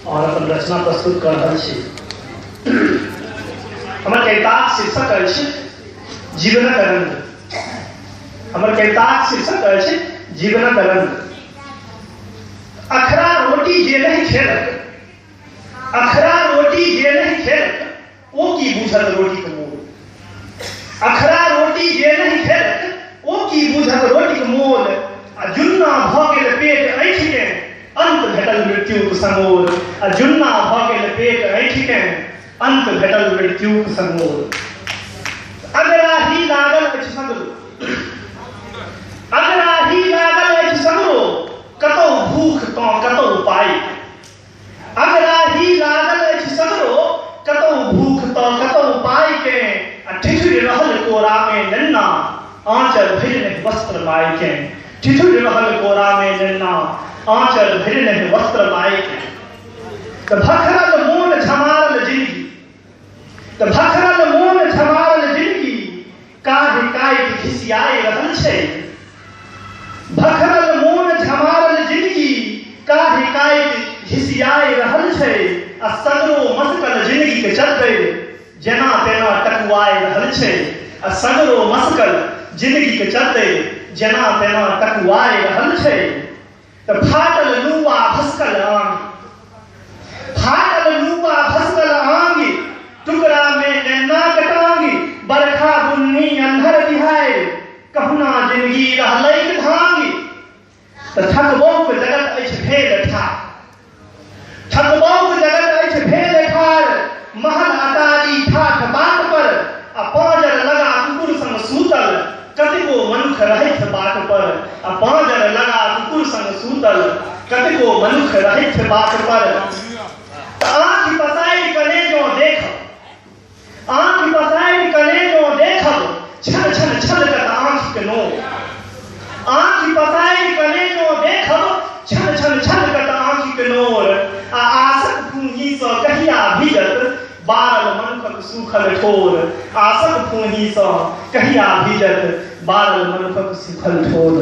और अपन रचना प्रस्तुत कर रहल छी। हमर कविताक शीर्षक अछि जीवनक रंग। हमर कविताक शीर्षक अछि जीवनक रंग। अखरा रोटी जे नहीं खेलक, अखरा रोटी जे नहीं खेलक ओ की बुझत रोटी के मोल। अखरा रोटी जे नहीं खेलक ओ की बुझत रोटी के मोल। आ जुन्ना भ गेल पेट ऐठ के अंत भेटल मृत्युक समोल। आ जुन्ना भ गेल पेट ऐठ के अंत भेटल मृत्युक समोल। अगराही लागल अछि सगरो, अगराही लागल अछि सगरो कतौ भूख तो कतौ पाई। अगराही लागल अछि सगरो कतौ भूख तो कतौ पाई के। आ ठिठुरि रहल कोरा में नन्ना आंचल भरि नहीं वस्त्र माई के। ठिठुरि रहल कोरा में नन्ना आंचल भरि नहीं वस्त्र माई के। त भखरल मोन झमारल जिंदगी, त भखरल मोन झमारल जिंदगी काहे काटि घिसियाइ रहल छै। भखरल मोन झमारल जिंदगी काहे काटि घिसियाइ रहल छै। आ सगरो मस्कल जिंदगी के चलते जेना तेना टकुआइ रहल छै। आ सगरो मस्कल जिंदगी के चलते जेना तेना टकुआइ रहल छै। त फाटल नुआ भस्कल आंग, फाटल नुआ भस्कल आंग टुकड़ा में नैना कटांगी। बरखा बुन्नी अंधर बिहार कहुना जिंदगी रहलै धांगी। त थकबौक जगत अछि भेल ठार, थकबौक जगत अछि भेल ठार। महल अटारी ठाठ बाट पर आ पाँजर लगा कुकुर संग सूतल कतेको मनुख रहैथ बाट पर। आ पाँजर लगा कुकुर संग सूतल कतेको मनुख रहैथ बाट पर। आँख पसारि कलेजों देखब, आँख पसारि कलेजों देखब छन छन छलकत आँख के नोर। आँख पसारि कलेजों देखब छन छन छलकत आँख के नोर। आ आशक फूंही सँ कहिया भिजत बारल मनुखक सूखल ठोर। आशक फूंही सँ कहिया भिजत बारल मनुखक सूखल ठोर।